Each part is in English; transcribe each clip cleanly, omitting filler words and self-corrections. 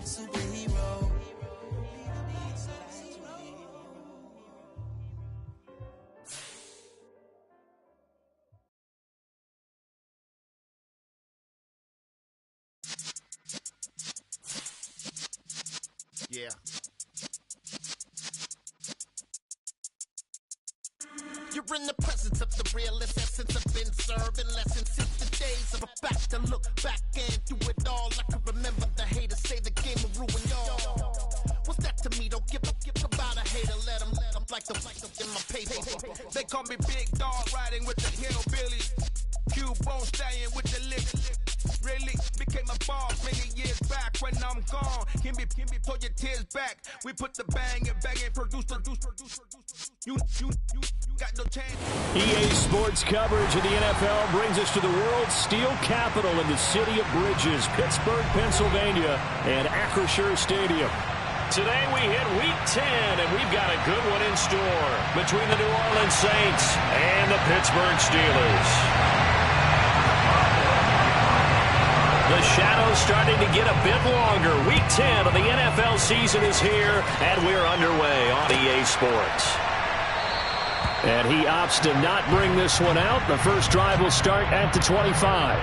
superhero. Yeah. You're in the presence of the realest essence. I've been serving lessons since the days of a back to look back and do it all. I can remember the haters say the game will ruin y'all. What's that to me? Don't give about a hater. Let them like the in my paper. They call me Big Dog, riding with the hillbillies. Cubone stallion with the lips. Really became a boss many years back. When I'm gone, can be pull your tears back. We put the bang and produce. You got no chance. EA Sports coverage of the NFL brings us to the world's steel capital in the city of Bridges, Pittsburgh, Pennsylvania, and Acrisure Stadium. Today we hit Week 10, and we've got a good one in store between the New Orleans Saints and the Pittsburgh Steelers. The shadow's starting to get a bit longer. Week 10 of the NFL season is here, and we're underway on EA Sports. And he opts to not bring this one out. The first drive will start at the 25.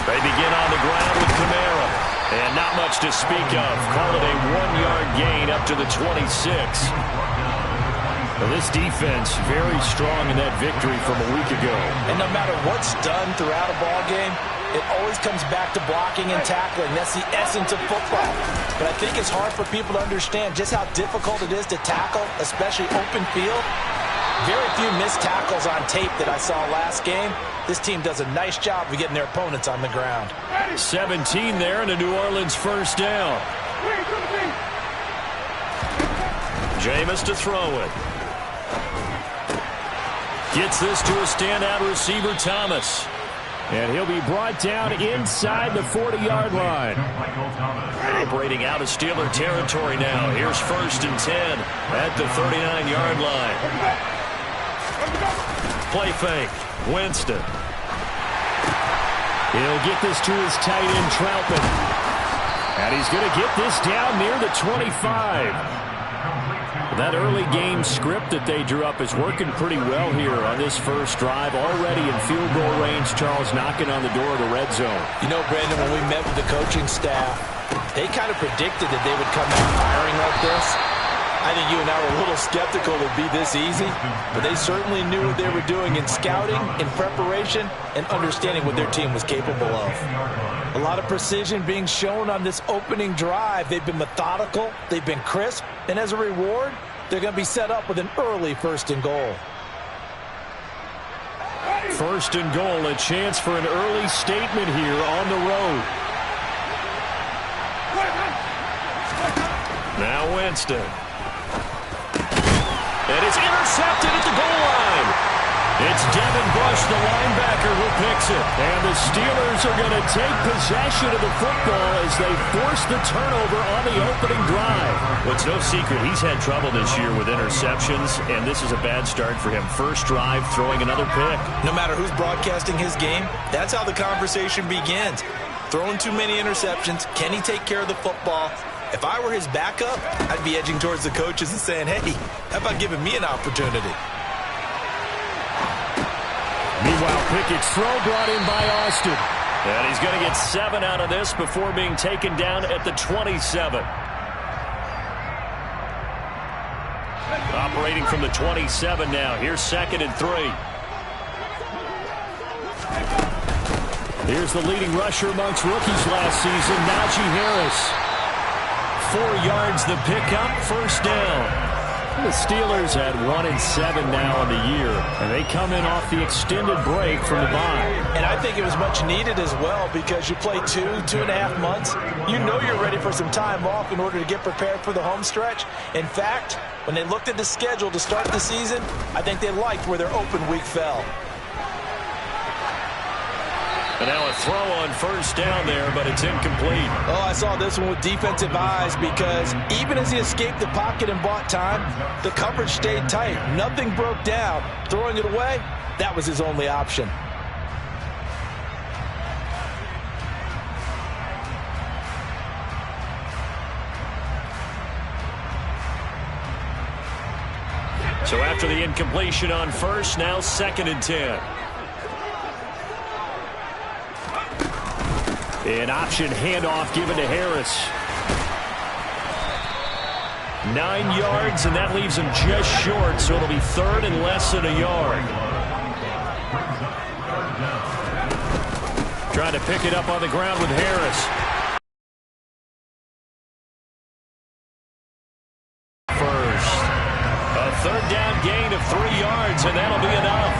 They begin on the ground with Kamara. And not much to speak of. Call it a 1-yard gain up to the 26. Well, this defense very strong in that victory from a week ago. And no matter what's done throughout a ball game, it always comes back to blocking and tackling. That's the essence of football. But I think it's hard for people to understand just how difficult it is to tackle, especially open field. Very few missed tackles on tape that I saw last game. This team does a nice job of getting their opponents on the ground. 17 there and a New Orleans first down. Jameis to throw it. Gets this to a standout receiver, Thomas. And he'll be brought down inside the 40-yard line. Operating out of Steeler territory now. Here's 1st and 10 at the 39-yard line. Play fake. Winston. He'll get this to his tight end, Troutman. And he's going to get this down near the 25. That early game script that they drew up is working pretty well here on this first drive. Already in field goal range, Charles knocking on the door of the red zone. You know, Brandon, when we met with the coaching staff, they kind of predicted that they would come out firing like this. I think you and I were a little skeptical it would be this easy, but they certainly knew what they were doing in scouting, in preparation, and understanding what their team was capable of. A lot of precision being shown on this opening drive. They've been methodical, they've been crisp, and as a reward, they're going to be set up with an early 1st and goal. 1st and goal, a chance for an early statement here on the road. Now Winston. And it's intercepted at the goal line. It's Devin Bush, the linebacker, who picks it. And the Steelers are going to take possession of the football as they force the turnover on the opening drive. Well, it's no secret he's had trouble this year with interceptions, and this is a bad start for him. First drive, throwing another pick. No matter who's broadcasting his game, that's how the conversation begins. Throwing too many interceptions. Can he take care of the football? If I were his backup, I'd be edging towards the coaches and saying, hey, how about giving me an opportunity? Meanwhile, Pickett's throw brought in by Austin. And he's going to get 7 out of this before being taken down at the 27. Operating from the 27 now. Here's 2nd and 3. Here's the leading rusher amongst rookies last season, Najee Harris. 4 yards the pickup, first down. The Steelers had 1-7 now in the year, and they come in off the extended break from the bye. And I think it was much needed as well because you play 2.5 months. You know you're ready for some time off in order to get prepared for the home stretch. In fact, when they looked at the schedule to start the season, I think they liked where their open week fell. And now a throw on first down there, but it's incomplete. Oh, I saw this one with defensive eyes because even as he escaped the pocket and bought time, the coverage stayed tight. Nothing broke down. Throwing it away, that was his only option. So after the incompletion on first, now 2nd and 10. An option handoff given to Harris. 9 yards, and that leaves him just short, so it'll be 3rd and less than a yard. Trying to pick it up on the ground with Harris. First. A 3rd down gain of 3 yards, and that'll be enough.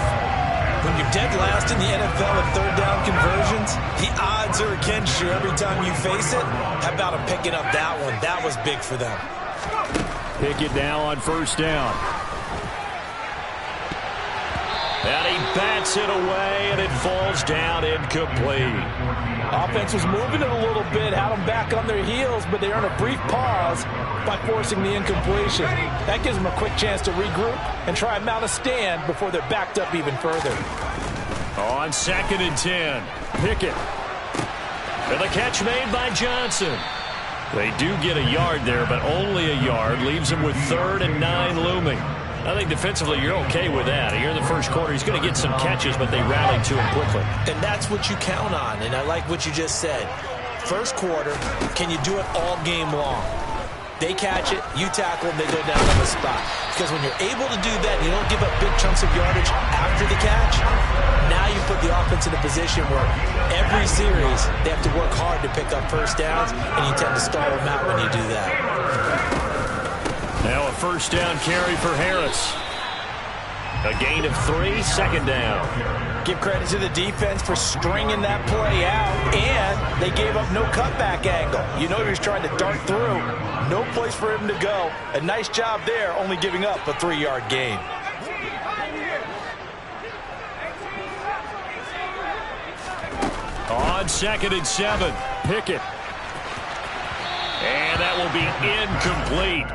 When you're dead last in the NFL in 3rd down conversions, the odds are against you every time you face it. How about him picking up that one? That was big for them. Pick it now on 1st down. And he bats it away, and it falls down incomplete. Offense was moving it a little bit, had them back on their heels, but they earned a brief pause by forcing the incompletion. That gives them a quick chance to regroup and try and mount a stand before they're backed up even further. On 2nd and 10, Pickett. And the catch made by Johnson. They do get a yard there, but only a yard. Leaves them with 3rd and 9 looming. I think defensively you're okay with that. Here in the first quarter, he's going to get some catches, but they rallied to him quickly. And that's what you count on, and I like what you just said. First quarter, can you do it all game long? They catch it, you tackle them, they go down on the spot. Because when you're able to do that, you don't give up big chunks of yardage after the catch, now you put the offense in a position where every series they have to work hard to pick up first downs, and you tend to stall them out when you do that. Now a 1st down carry for Harris. A gain of 3, 2nd down. Give credit to the defense for stringing that play out, and they gave up no cutback angle. You know he was trying to dart through. No place for him to go. A nice job there, only giving up a 3-yard gain. On 2nd and 7, Pickett. And that will be incomplete.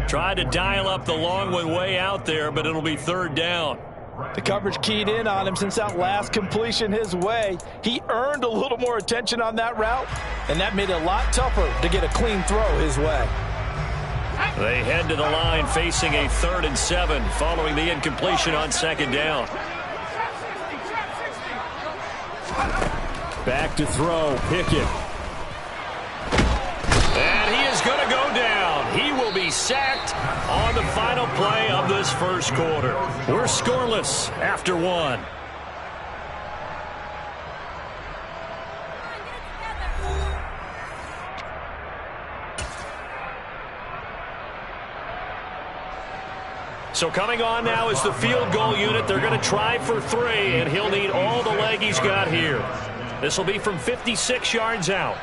Tried to dial up the long one way out there, but it'll be 3rd down. The coverage keyed in on him since that last completion his way. He earned a little more attention on that route, and that made it a lot tougher to get a clean throw his way. They head to the line facing a 3rd and 7 following the incompletion on 2nd down. Back to throw, Pickett. And he is going to go down. He will be sacked on the final play of this first quarter. We're scoreless after 1. So coming on now is the field goal unit. They're going to try for 3, and he'll need all the leg he's got here. This will be from 56 yards out.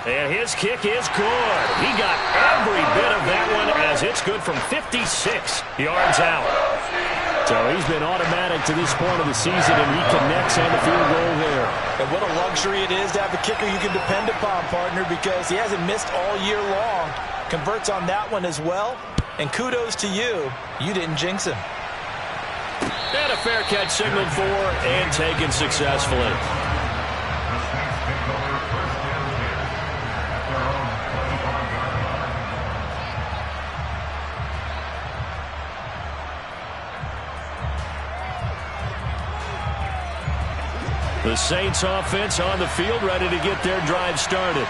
And his kick is good. He got every bit of that one as it's good from 56 yards out. So he's been automatic to this point of the season, and he connects on the field goal there. And what a luxury it is to have a kicker you can depend upon, partner, because he hasn't missed all year long. Converts on that one as well. And kudos to you. You didn't jinx him. And a fair catch signaled for and taken successfully. The Saints offense on the field, ready to get their drive started.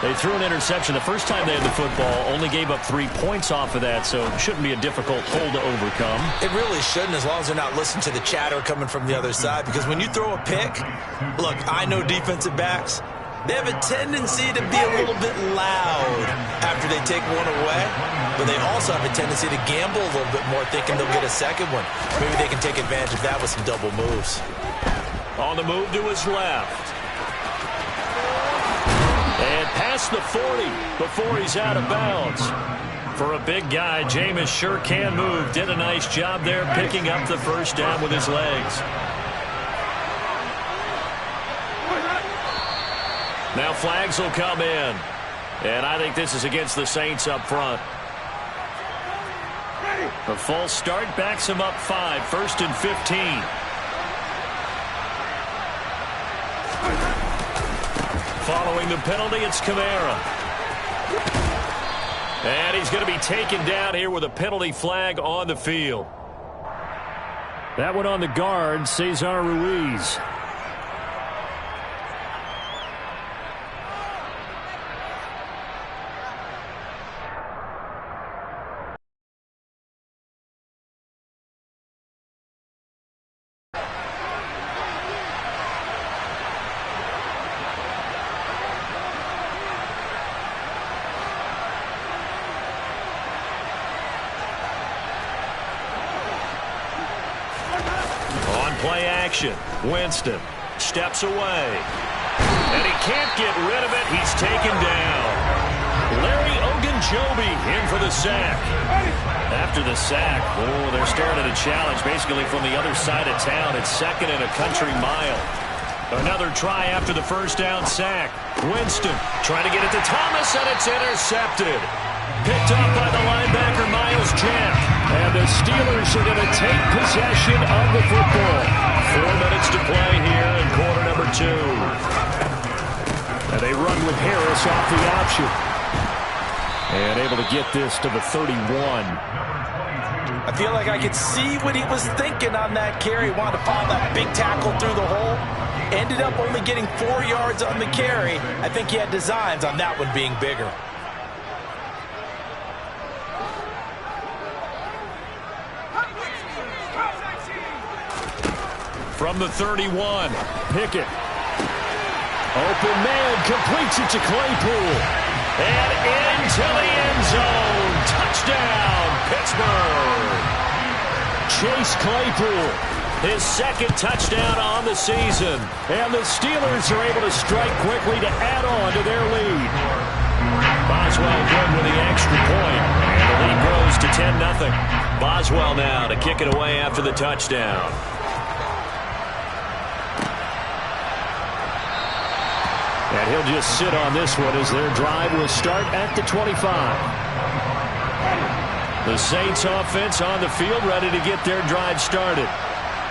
They threw an interception the first time they had the football, only gave up 3 points off of that, so it shouldn't be a difficult hole to overcome. It really shouldn't, as long as they're not listening to the chatter coming from the other side, because when you throw a pick, look, I know defensive backs, they have a tendency to be a little bit loud after they take one away, but they also have a tendency to gamble a little bit more, thinking they'll get a second one. Maybe they can take advantage of that with some double moves. On the move to his left. And past the 40 before he's out of bounds. For a big guy, Jameis sure can move. Did a nice job there picking up the first down with his legs. Now flags will come in. And I think this is against the Saints up front. A false start backs him up 5. 1st and 15. Following the penalty, it's Kamara. And he's going to be taken down here with a penalty flag on the field. That one on the guard, Cesar Ruiz. Play action. Winston steps away. And he can't get rid of it. He's taken down. Larry Ogunjobi in for the sack. After the sack, they're starting a challenge basically from the other side of town. It's 2nd and a country mile. Another try after the first down sack. Winston trying to get it to Thomas, and it's intercepted. Picked up by the linebacker, Myles Jack. And the Steelers are going to take possession of the football. 4 minutes to play here in quarter number 2. And they run with Harris off the option. And able to get this to the 31. I feel like I could see what he was thinking on that carry. Wanted to follow that big tackle through the hole. Ended up only getting 4 yards on the carry. I think he had designs on that one being bigger. From the 31, Pickett. Open man, completes it to Claypool. And into the end zone. Touchdown, Pittsburgh. Chase Claypool, his 2nd touchdown on the season. And the Steelers are able to strike quickly to add on to their lead. Boswell good with the extra point. And the lead grows to 10-0. Boswell now to kick it away after the touchdown. And he'll just sit on this one as their drive will start at the 25. The Saints offense on the field ready to get their drive started.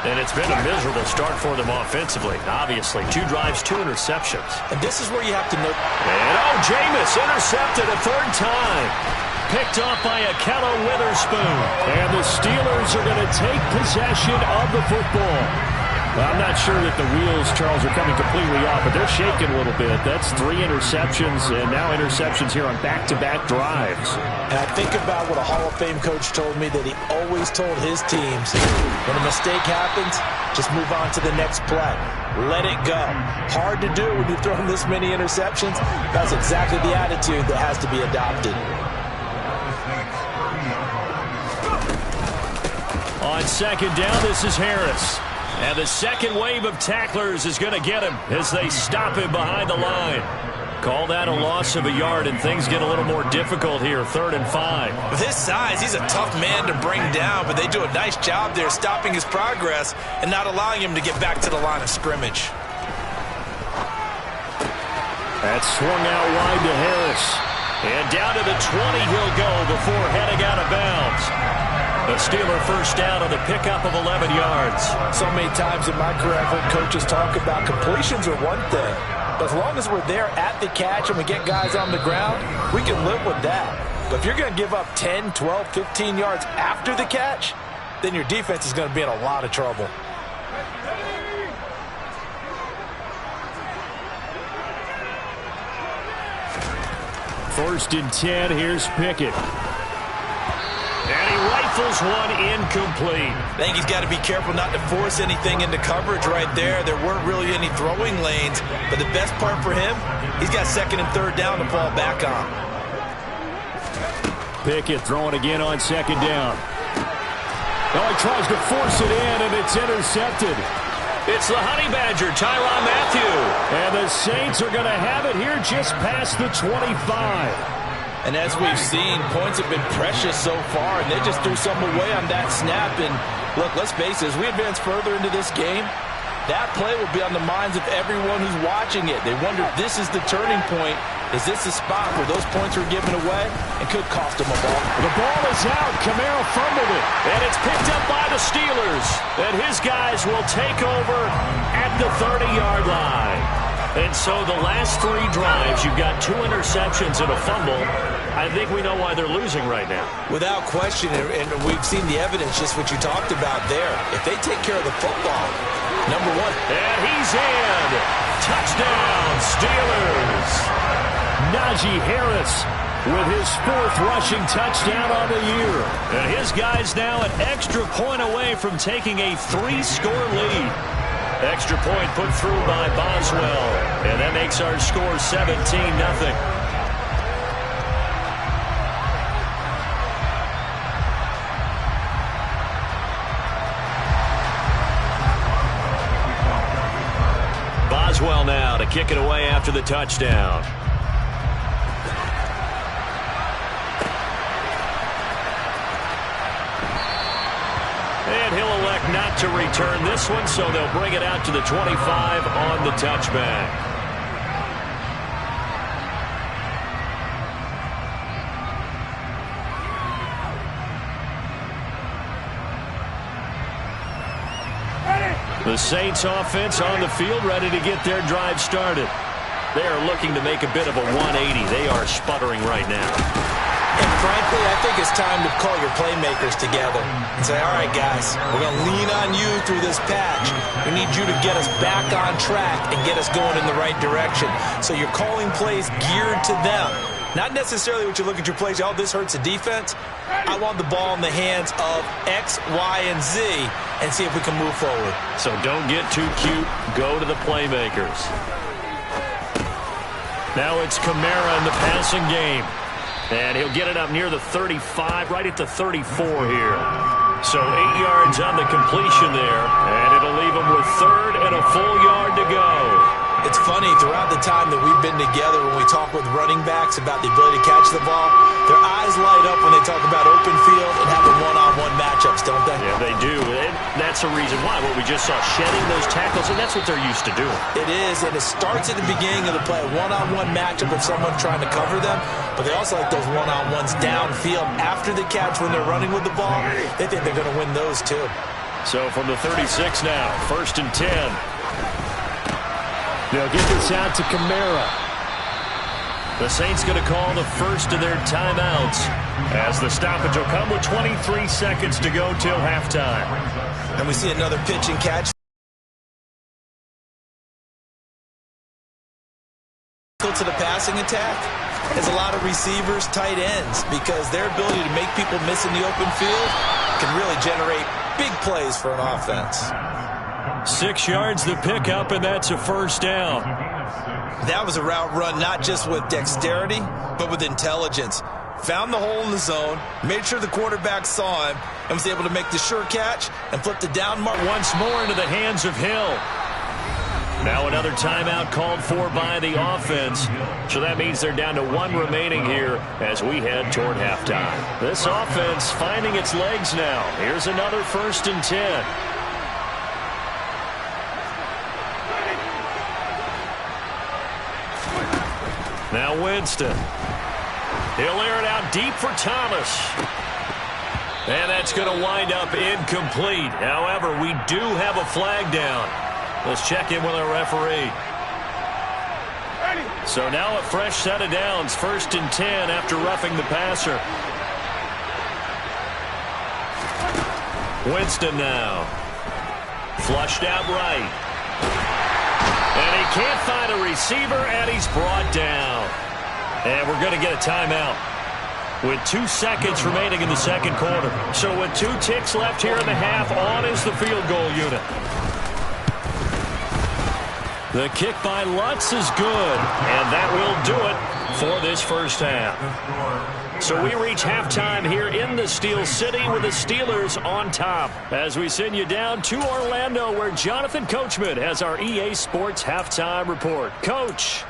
And it's been a miserable start for them offensively. Obviously, 2 drives, 2 interceptions. And this is where you have to note. And Jameis intercepted a 3rd time. Picked off by Ahkello Witherspoon. And the Steelers are going to take possession of the football. I'm not sure that the wheels, Charles, are coming completely off, but they're shaking a little bit. That's 3 interceptions, and now interceptions here on back-to-back drives. And I think about what a Hall of Fame coach told me, that he always told his teams, when a mistake happens, just move on to the next play. Let it go. Hard to do when you've thrown this many interceptions. That's exactly the attitude that has to be adopted. On 2nd down, this is Harris. And the second wave of tacklers is going to get him as they stop him behind the line. Call that a loss of a yard, and things get a little more difficult here. 3rd and 5. With his size, he's a tough man to bring down, but they do a nice job there stopping his progress and not allowing him to get back to the line of scrimmage. That's swung out wide to Harris. And down to the 20 he'll go before heading out of bounds. A Steeler first down on the pickup of 11 yards. So many times in my career, I've heard coaches talk about completions are one thing. But as long as we're there at the catch and we get guys on the ground, we can live with that. But if you're going to give up 10, 12, 15 yards after the catch, then your defense is going to be in a lot of trouble. First and 10, here's Pickett. And he rifles one incomplete. I think he's got to be careful not to force anything into coverage right there. There weren't really any throwing lanes, but the best part for him, he's got 2nd and 3rd down to fall back on. Pickett throwing again on 2nd down. Now he tries to force it in, and it's intercepted. It's the Honey Badger, Tyrann Mathieu. And the Saints are going to have it here just past the 25. And as we've seen, points have been precious so far, and they just threw some away on that snap. And look, let's face it, as we advance further into this game, that play will be on the minds of everyone who's watching it. They wonder if this is the turning point. Is this the spot where those points were given away and could cost them a ball? The ball is out. Kamara fumbled it, and it's picked up by the Steelers. And his guys will take over at the 30-yard line. And so the last 3 drives, you've got 2 interceptions and a fumble. I think we know why they're losing right now. Without question, and we've seen the evidence, just what you talked about there. If they take care of the football, number 1. And he's in. Touchdown, Steelers. Najee Harris with his 4th rushing touchdown on the year. And his guys now an extra point away from taking a 3-score lead. Extra point put through by Boswell. And that makes our score 17-0. Boswell now to kick it away after the touchdown. And he'll elect not to return this one, so they'll bring it out to the 25 on the touchback. The Saints offense on the field, ready to get their drive started. They are looking to make a bit of a 180. They are sputtering right now. And frankly, I think it's time to call your playmakers together and say, all right, guys, we're going to lean on you through this patch. We need you to get us back on track and get us going in the right direction. So you're calling plays geared to them. Not necessarily what you look at your plays, oh, this hurts the defense. I want the ball in the hands of X, Y, and Z and see if we can move forward. So don't get too cute. Go to the playmakers. Now it's Kamara in the passing game. And he'll get it up near the 35, right at the 34 here. So 8 yards on the completion there, and it'll leave him with 3rd and a full yard to go. It's funny, throughout the time that we've been together, when we talk with running backs about the ability to catch the ball, their eyes light up when they talk about open field and having one-on-one matchups, don't they? Yeah, they do. And that's the reason why. What we just saw, shedding those tackles, and that's what they're used to doing. It is, and it starts at the beginning of the play, a one-on-one matchup with someone trying to cover them, but they also like those one-on-ones downfield after the catch when they're running with the ball. They think they're going to win those, too. So from the 36 now, 1st and 10. They'll get this out to Kamara. The Saints going to call the first of their timeouts as the stoppage will come with 23 seconds to go till halftime. And we see another pitch and catch. To the passing attack is a lot of receivers, tight ends, because their ability to make people miss in the open field can really generate big plays for an offense. 6 yards the pickup, and that's a 1st down. That was a route run not just with dexterity, but with intelligence. Found the hole in the zone, made sure the quarterback saw him, and was able to make the sure catch and flip the down mark. Once more into the hands of Hill. Now another timeout called for by the offense. So that means they're down to 1 remaining here as we head toward halftime. This offense finding its legs now. Here's another 1st and 10. Now Winston. He'll air it out deep for Thomas. And that's going to wind up incomplete. However, we do have a flag down. Let's check in with our referee. So now a fresh set of downs. 1st and 10 after roughing the passer. Winston now. Flushed out right. And he can't find a receiver, and he's brought down. And we're going to get a timeout with 2 seconds remaining in the second quarter. So with 2 ticks left here in the half, on is the field goal unit. The kick by Lutz is good, and that will do it for this first half. So we reach halftime here in the Steel City with the Steelers on top as we send you down to Orlando where Jonathan Coachman has our EA Sports halftime report. Coach.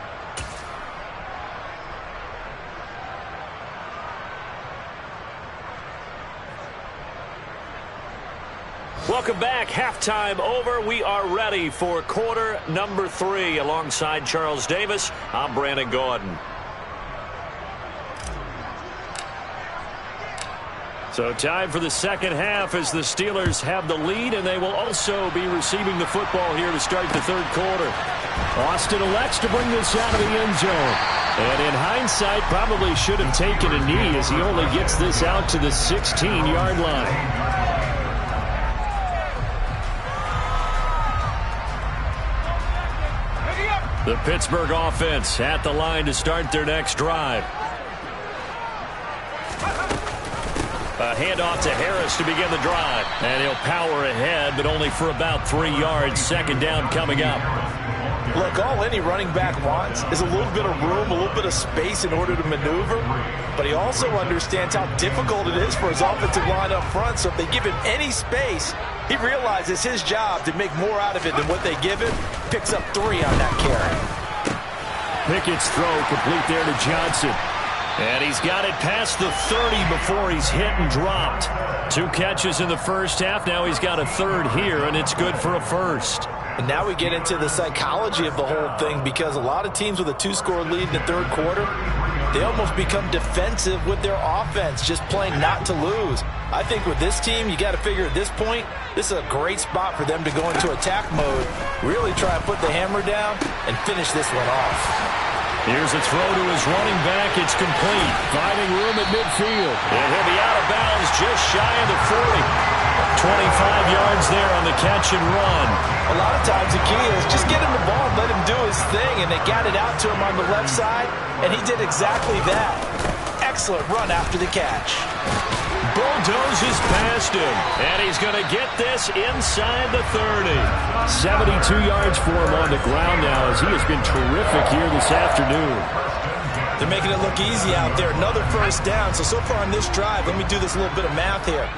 Welcome back. Halftime over. We are ready for quarter number 3. Alongside Charles Davis, I'm Brandon Gaudin. So time for the second half as the Steelers have the lead, and they will also be receiving the football here to start the third quarter. Austin elects to bring this out of the end zone. And in hindsight, probably should have taken a knee as he only gets this out to the 16-yard line. The Pittsburgh offense at the line to start their next drive. A handoff to Harris to begin the drive. And he'll power ahead, but only for about 3 yards. Second down coming up. Look, all any running back wants is a little bit of room, a little bit of space in order to maneuver. But he also understands how difficult it is for his offensive line up front. So if they give him any space, he realizes his job to make more out of it than what they give him. Picks up 3 on that carry. Pickett's throw complete there to Johnson. And he's got it past the 30 before he's hit and dropped. 2 catches in the first half. Now he's got a third here, and it's good for a first. And now we get into the psychology of the whole thing, because a lot of teams with a 2-score lead in the third quarter, they almost become defensive with their offense, just playing not to lose. I think with this team, you got to figure at this point, this is a great spot for them to go into attack mode, really try and put the hammer down and finish this one off. Here's a throw to his running back. It's complete. Finding room at midfield. And he'll be out of bounds just shy of the 40. 25 yards there on the catch and run. A lot of times the key is just get him the ball and let him do his thing, and they got it out to him on the left side, and he did exactly that. Excellent run after the catch. Bulldozes past him, and he's going to get this inside the 30. 72 yards for him on the ground now, as he has been terrific here this afternoon. They're making it look easy out there. Another first down. So far on this drive, let me do this little bit of math here.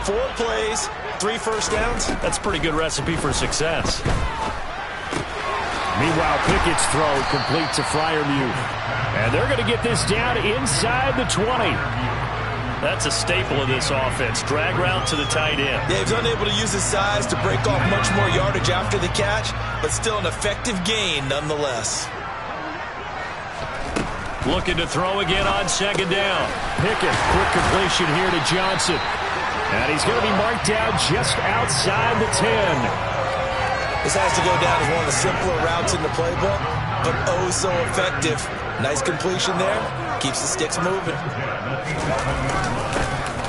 4 plays, 3 first downs. That's a pretty good recipe for success. Meanwhile, Pickett's throw complete to Freiermuth. And they're going to get this down inside the 20. That's a staple of this offense. Drag route to the tight end. Yeah, he's unable to use his size to break off much more yardage after the catch, but still an effective gain nonetheless. Looking to throw again on second down. Pickett, quick completion here to Johnson. And he's going to be marked down just outside the 10. This has to go down as one of the simpler routes in the playbook, but oh so effective. Nice completion there. Keeps the sticks moving.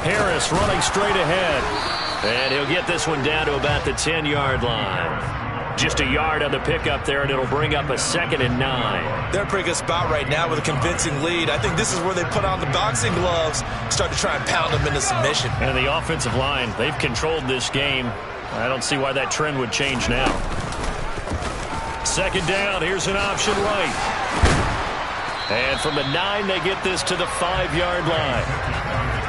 Harris running straight ahead. And he'll get this one down to about the 10-yard line. Just a yard on the pickup there, and it'll bring up a 2nd and 9. They're in a pretty good spot right now with a convincing lead. I think this is where they put on the boxing gloves, start to try and pound them into submission. And the offensive line, they've controlled this game. I don't see why that trend would change now. Second down, here's an option right. And from the 9, they get this to the 5-yard line.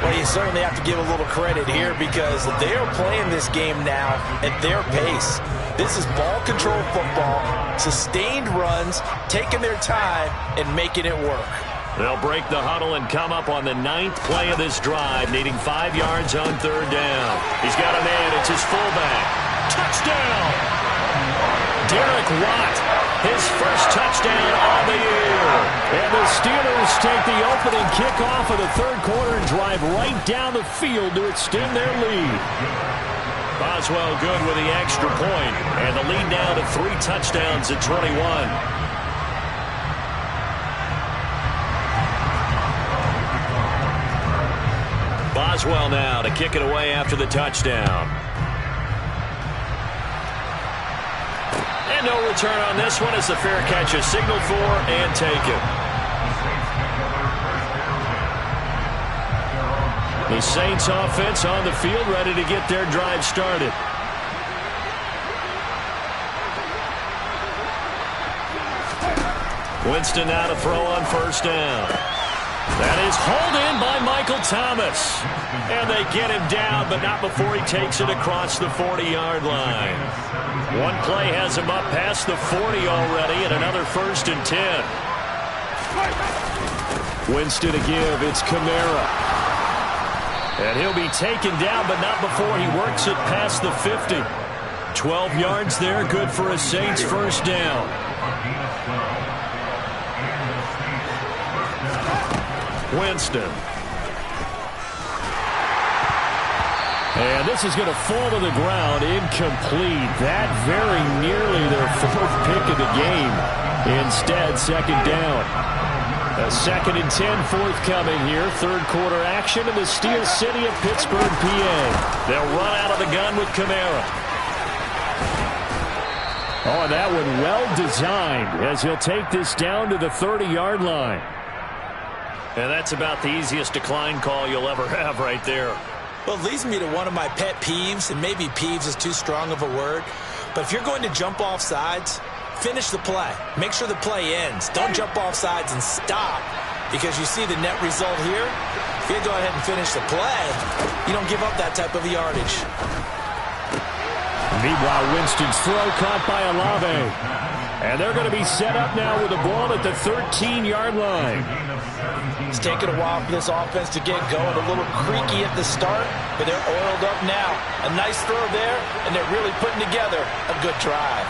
Well, you certainly have to give a little credit here, because they are playing this game now at their pace. This is ball control football, sustained runs, taking their time and making it work. They'll break the huddle and come up on the 9th play of this drive, needing 5 yards on third down. He's got a man. It's his fullback. Touchdown! Derek Watt, his first touchdown on the year. And the Steelers take the opening kickoff of the third quarter and drive right down the field to extend their lead. Boswell good with the extra point, and the lead now to 3 touchdowns at 21. Boswell now to kick it away after the touchdown. And no return on this one as the fair catch is signaled for and taken. The Saints offense on the field, ready to get their drive started. Winston now to throw on first down. That is hauled in by Michael Thomas. And they get him down, but not before he takes it across the 40-yard line. One play has him up past the 40 already, and another 1st and 10. Winston to give. It's Kamara. And he'll be taken down, but not before he works it past the 50. 12 yards there, good for a Saints first down. Winston. And this is going to fall to the ground, incomplete. That very nearly their fourth pick of the game. Instead, second down. A 2nd and 10 forthcoming here. Third quarter action in the Steel City of Pittsburgh, PA. They'll run out of the gun with Kamara. Oh, and that one well designed as he'll take this down to the 30-yard line. And that's about the easiest decline call you'll ever have right there. Well, it leads me to one of my pet peeves, and maybe peeves is too strong of a word, but if you're going to jump off sides, finish the play. Make sure the play ends. Don't jump off sides and stop, because you see the net result here. If you go ahead and finish the play, you don't give up that type of yardage. Meanwhile, Winston's throw caught by Olave. And they're going to be set up now with the ball at the 13-yard line. It's taken a while for this offense to get going. A little creaky at the start, but they're oiled up now. A nice throw there, and they're really putting together a good drive.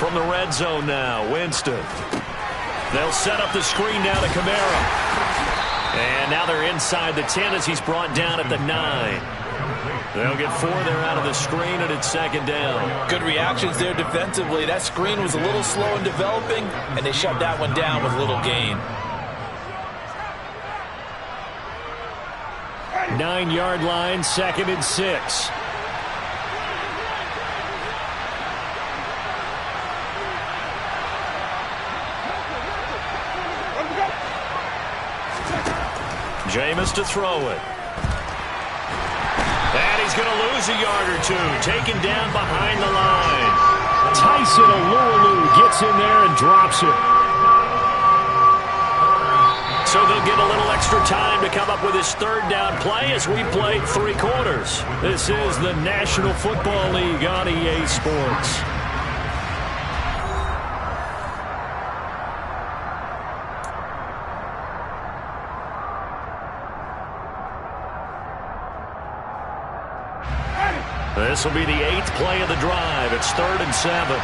From the red zone now, Winston. They'll set up the screen now to Kamara. And now they're inside the 10 as he's brought down at the 9. They'll get 4 there out of the screen, and it's second down. Good reactions there defensively. That screen was a little slow in developing, and they shut that one down with little gain. 9-yard line, 2nd and 6. Jameis to throw it. And he's going to lose a yard or two. Taken down behind the line. Tyson Alualu gets in there and drops it. So they'll get a little extra time to come up with his third down play as we played 3 quarters. This is the National Football League on EA Sports. This will be the 8th play of the drive. It's 3rd and 7.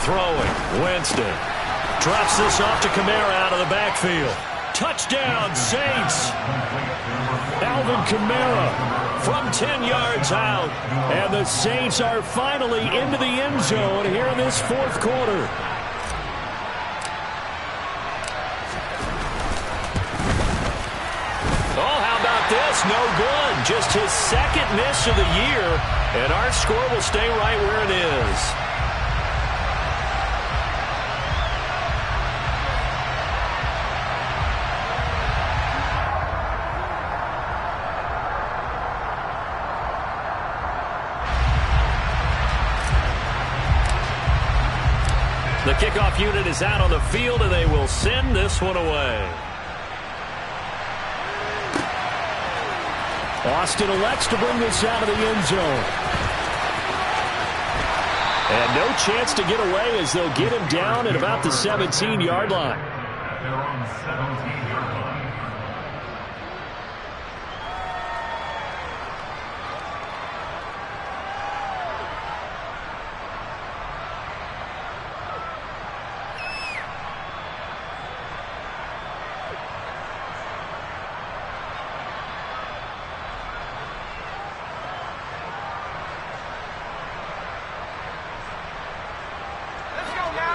Throwing, Winston. Drops this off to Kamara out of the backfield. Touchdown, Saints. Alvin Kamara from 10 yards out. And the Saints are finally into the end zone here in this 4th quarter. This no good. Just his 2nd miss of the year, and our score will stay right where it is. The kickoff unit is out on the field, and they will send this one away. Austin elects to bring this out of the end zone. And no chance to get away as they'll get him down at about the 17-yard line. They're on the 17-yard line.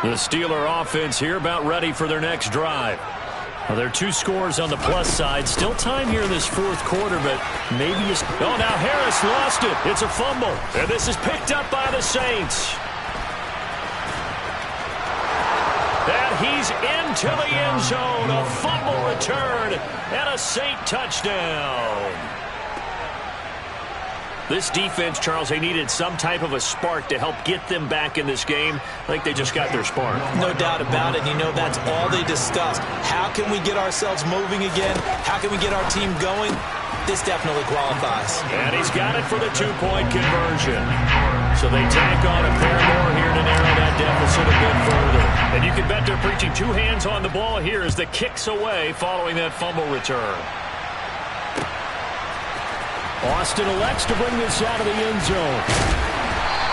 The Steeler offense here about ready for their next drive. Well, there are 2 scores on the plus side. Still time here in this 4th quarter, but maybe it's... Oh, now Harris lost it. It's a fumble. And this is picked up by the Saints. And he's into the end zone. A fumble return and a Saint touchdown. This defense, Charles, they needed some type of a spark to help get them back in this game. I think they just got their spark. No doubt about it. You know, that's all they discussed. How can we get ourselves moving again? How can we get our team going? This definitely qualifies. And he's got it for the two-point conversion. So they tack on a pair more here to narrow that deficit a bit further. And you can bet they're preaching two hands on the ball here as the kick's away following that fumble return. Austin elects to bring this out of the end zone.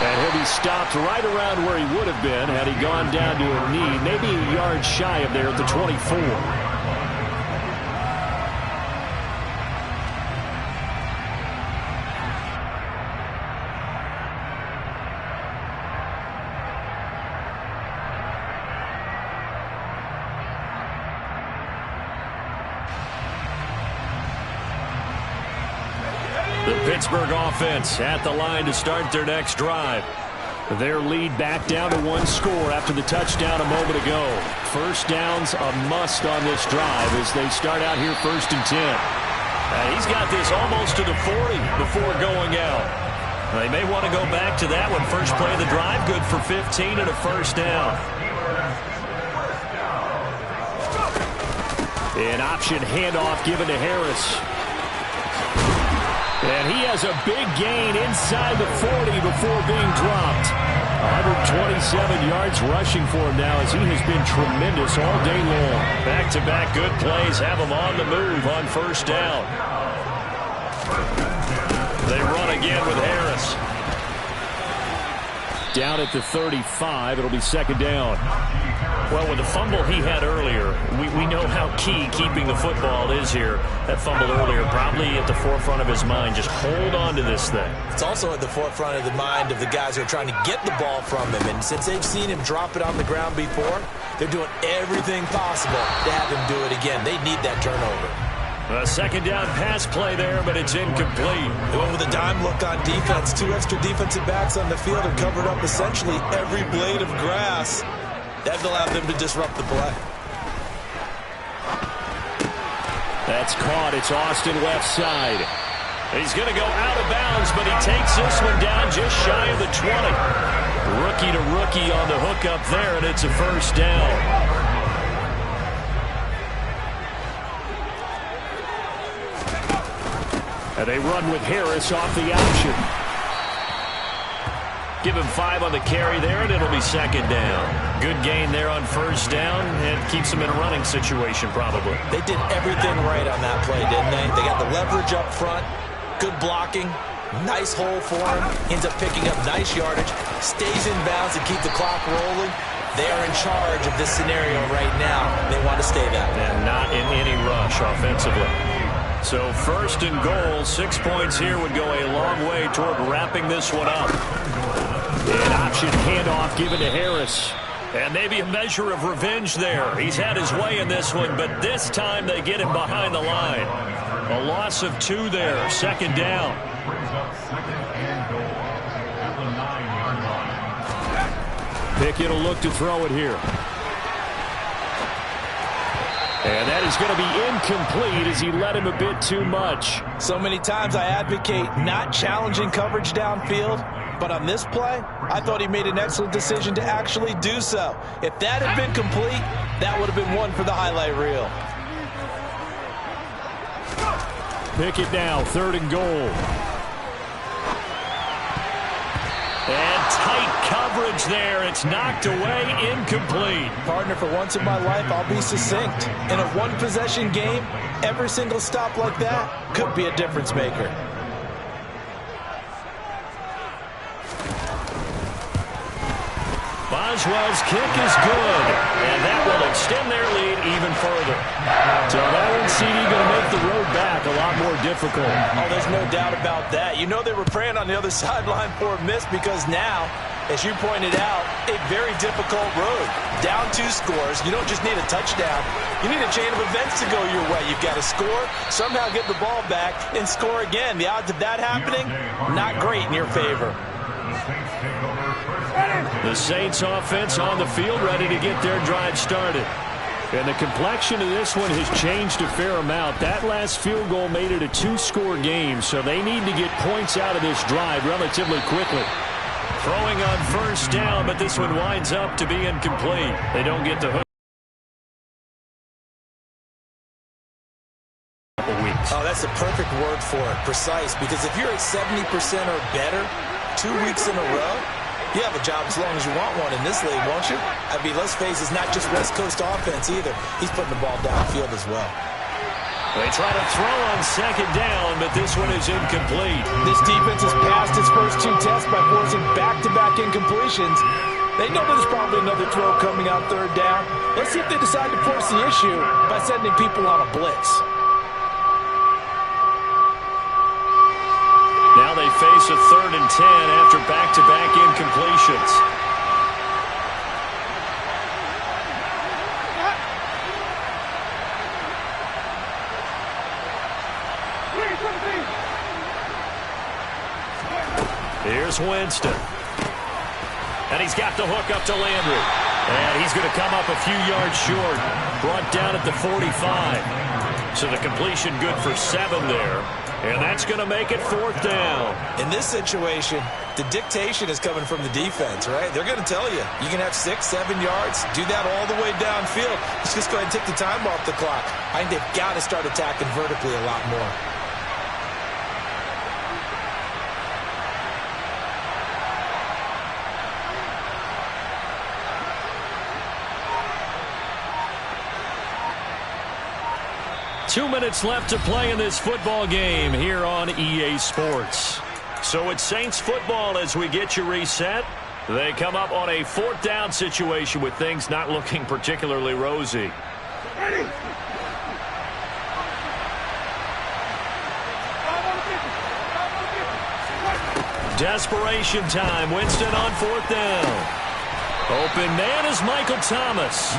And he'll be stopped right around where he would have been had he gone down to a knee, maybe a yard shy of there at the 24. Pittsburgh offense at the line to start their next drive. Their lead back down to one score after the touchdown a moment ago. First down's a must on this drive as they start out here 1st and 10. He's got this almost to the 40 before going out. They may want to go back to that one. First play of the drive, good for 15 and a first down. An option handoff given to Harris. And he has a big gain inside the 40 before being dropped. 127 yards rushing for him now as he has been tremendous all day long. Back-to-back good plays have him on the move on first down. They run again with Harris. Down at the 35, it'll be second down. Well, with the fumble he had earlier, we know how key keeping the football is here. That fumble earlier probably at the forefront of his mind. Just hold on to this thing. It's also at the forefront of the mind of the guys who are trying to get the ball from him. And since they've seen him drop it on the ground before, they're doing everything possible to have him do it again. They need that turnover. A second down pass play there, but it's incomplete. They went with a dime look on defense. Two extra defensive backs on the field and covered up essentially every blade of grass. That allowed them to disrupt the play. That's caught. It's Austin left side. He's going to go out of bounds, but he takes this one down just shy of the 20. Rookie to rookie on the hook up there, and it's a first down. And they run with Harris off the option. Give him 5 on the carry there, and it'll be second down. Good gain there on first down, and keeps him in a running situation probably. They did everything right on that play, didn't they? They got the leverage up front, good blocking, nice hole for him, ends up picking up nice yardage, stays in bounds to keep the clock rolling. They are in charge of this scenario right now. They want to stay that way. And not in any rush offensively. So first and goal, 6 points here would go a long way toward wrapping this one up. An option handoff given to Harris. And maybe a measure of revenge there. He's had his way in this one, but this time they get him behind the line. A loss of 2 there, second down. Brings up second and goal at the 9-yard line. Pickett will look to throw it here. And that is going to be incomplete as he led him a bit too much. So many times I advocate not challenging coverage downfield, but on this play, I thought he made an excellent decision to actually do so. If that had been complete, that would have been one for the highlight reel. Pickett now, third and goal. And tight coverage there. It's knocked away, incomplete. Partner, for once in my life, I'll be succinct. In a one-possession game, every single stop like that could be a difference maker. Boswell's kick is good, and that will extend their lead even further. So that one, CD, going to make the road back a lot more difficult. Oh, there's no doubt about that. You know they were praying on the other sideline for a miss because now, as you pointed out, a very difficult road. Down 2 scores. You don't just need a touchdown. You need a chain of events to go your way. You've got to score, somehow get the ball back, and score again. The odds of that happening, not great in your favor. The Saints offense on the field, ready to get their drive started. And the complexion of this one has changed a fair amount. That last field goal made it a 2-score game, so they need to get points out of this drive relatively quickly. Throwing on first down, but this one winds up to be incomplete. They don't get the hook. Oh, that's the perfect word for it, precise, because if you're at 70% or better 2 weeks in a row, you have a job as long as you want one in this league, won't you? I mean, let's face it, it's not just West Coast offense either. He's putting the ball downfield as well. They try to throw on second down, but this one is incomplete. This defense has passed its first 2 tests by forcing back-to-back incompletions. They know there's probably another throw coming out third down. Let's see if they decide to force the issue by sending people on a blitz. Now they face a 3rd and 10 after back-to-back incompletions. Here's Winston. And he's got the hook up to Landry. And he's going to come up a few yards short. Brought down at the 45. So the completion good for 7 there. And that's going to make it 4th down. In this situation, the dictation is coming from the defense, right? They're going to tell you, you can have 6, 7 yards, do that all the way downfield. Let's just go ahead and take the time off the clock. I think they've got to start attacking vertically a lot more. Two minutes left to play in this football game here on EA Sports. So it's Saints football as we get you reset. They come up on a 4th down situation with things not looking particularly rosy. Desperation time. Winston on 4th down. Open man is Michael Thomas.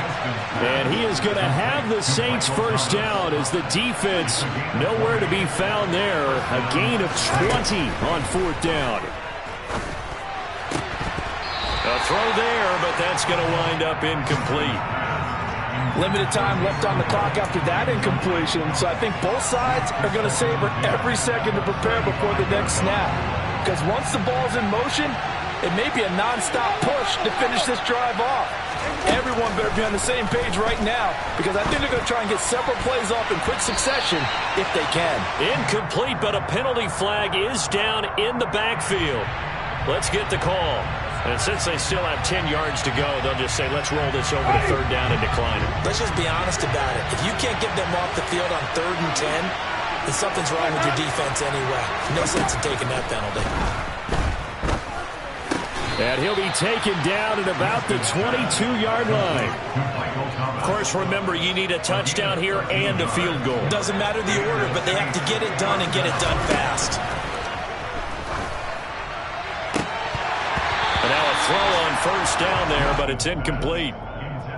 And he is going to have the Saints first down as the defense nowhere to be found there. A gain of 20 on 4th down. A throw there, but that's going to wind up incomplete. Limited time left on the clock after that incompletion, so I think both sides are going to savor every second to prepare before the next snap. Because once the ball's in motion, it may be a non-stop push to finish this drive off. Everyone better be on the same page right now because I think they're going to try and get several plays off in quick succession if they can. Incomplete, but a penalty flag is down in the backfield. Let's get the call. And since they still have 10 yards to go, they'll just say, let's roll this over to 3rd down and decline it. Let's just be honest about it. If you can't get them off the field on 3rd and 10, then something's wrong with your defense anyway. No sense in taking that penalty. And he'll be taken down at about the 22-yard line. Of course, remember, you need a touchdown here and a field goal. Doesn't matter the order, but they have to get it done and get it done fast. And now a throw on first down there, but it's incomplete.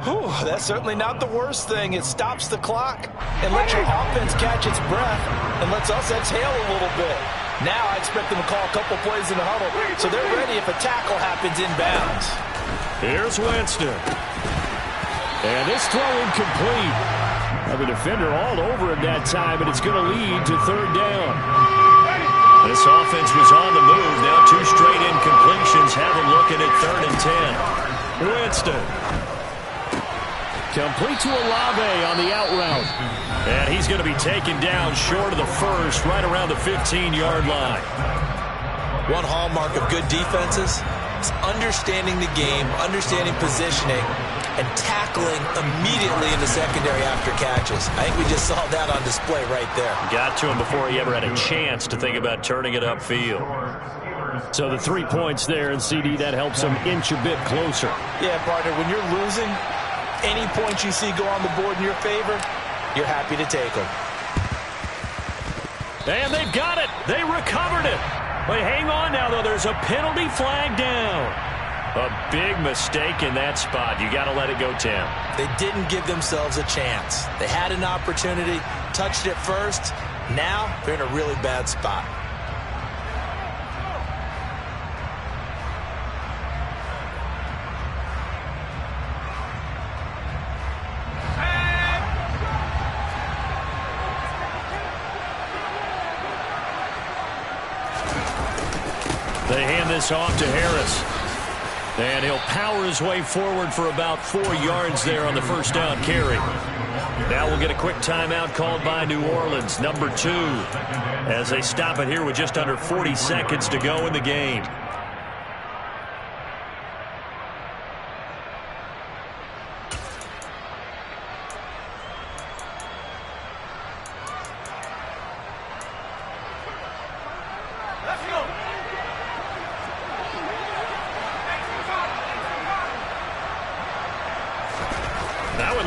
Whew, that's certainly not the worst thing. It stops the clock and lets your offense catch its breath and lets us exhale a little bit. Now I expect them to call a couple plays in the huddle, so they're ready if a tackle happens inbounds. Here's Winston. And this throw incomplete. The defender all over him that time, and it's going to lead to 3rd down. This offense was on the move. Now 2 straight incompletions have them looking at 3rd and 10. Winston. Complete to Olave on the out route. And he's going to be taken down short of the first, right around the 15-yard line. One hallmark of good defenses is understanding the game, understanding positioning, and tackling immediately in the secondary after catches. I think we just saw that on display right there. Got to him before he ever had a chance to think about turning it upfield. So the 3 points there, and CD, that helps him inch a bit closer. Yeah, partner, when you're losing, any points you see go on the board in your favor, you're happy to take them. And they've got it. They recovered it. Wait, hang on now, though. There's a penalty flag down. A big mistake in that spot. You got to let it go, Tim. They didn't give themselves a chance. They had an opportunity, touched it first. Now they're in a really bad spot. They hand this off to Harris. And he'll power his way forward for about 4 yards there on the first down carry. Now we'll get a quick timeout called by New Orleans, number 2, as they stop it here with just under 40 seconds to go in the game.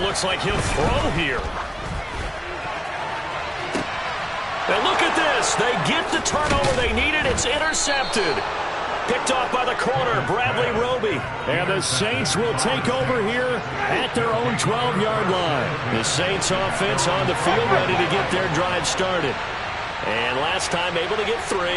Looks like he'll throw here. And look at this. They get the turnover they needed. It's intercepted. Picked off by the corner, Bradley Roby. And the Saints will take over here at their own 12-yard line. The Saints offense on the field, ready to get their drive started. And last time able to get 3.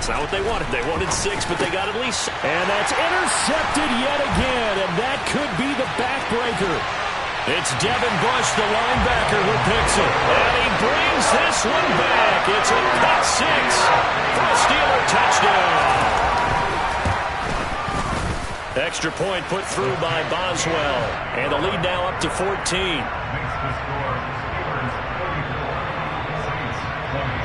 It's not what they wanted. They wanted 6, but they got at least. And that's intercepted yet again. And that could be the backbreaker. It's Devin Bush, the linebacker, who picks it. And he brings this one back. It's a pick 6 for a Steeler touchdown. Extra point put through by Boswell. And the lead now up to 14. Makes the score Steelers 44, Saints 20.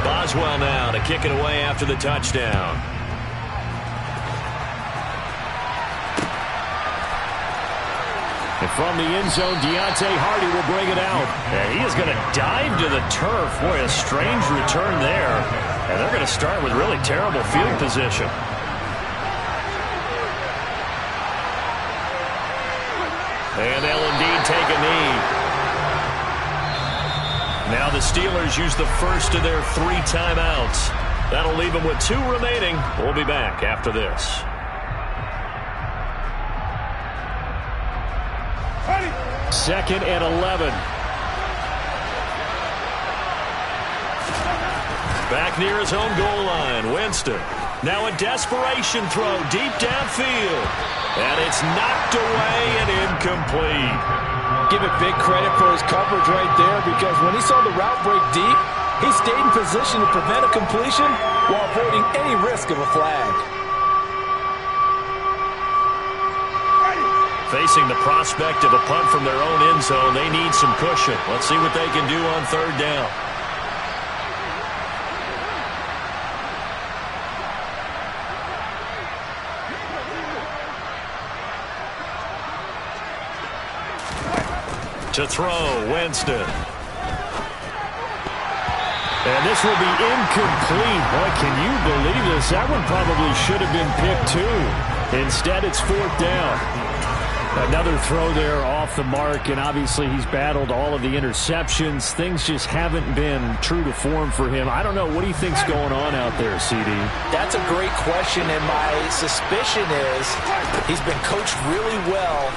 Boswell now to kick it away after the touchdown. And from the end zone, Deontay Hardy will bring it out. And he is going to dive to the turf. Boy, a strange return there. And they're going to start with really terrible field position. And they'll indeed take a knee. Now the Steelers use the first of their 3 timeouts. That'll leave them with 2 remaining. We'll be back after this. Second and 11. Back near his own goal line, Winston. Now a desperation throw deep downfield. And it's knocked away and incomplete. Give it big credit for his coverage right there, because when he saw the route break deep, he stayed in position to prevent a completion while avoiding any risk of a flag. Facing the prospect of a punt from their own end zone, they need some cushion. Let's see what they can do on 3rd down. To throw, Winston. And this will be incomplete. Boy, can you believe this? That one probably should have been picked too. Instead, it's 4th down. Another throw there off the mark, and obviously he's battled all of the interceptions. Things just haven't been true to form for him. I don't know. What do you think's going on out there, CD? That's a great question, and my suspicion is he's been coached really well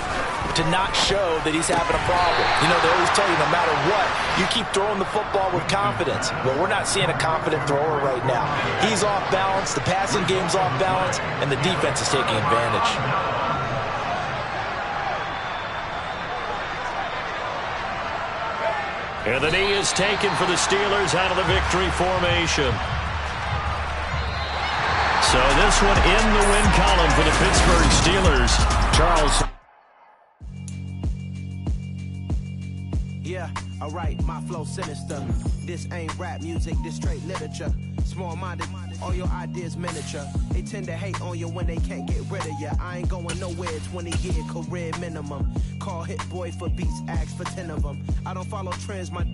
to not show that he's having a problem. You know, they always tell you no matter what, you keep throwing the football with confidence. Well, we're not seeing a confident thrower right now. He's off balance, the passing game's off balance, and the defense is taking advantage. And the knee is taken for the Steelers out of the victory formation. So this one in the win column for the Pittsburgh Steelers. Charles. Yeah, alright, my flow sinister. This ain't rap music, this straight literature. Small-minded, all your ideas miniature. They tend to hate on you when they can't get rid of you. I ain't going nowhere, 20-year career minimum. Call Hit Boy for beats, ask for 10 of them. I don't follow trends, my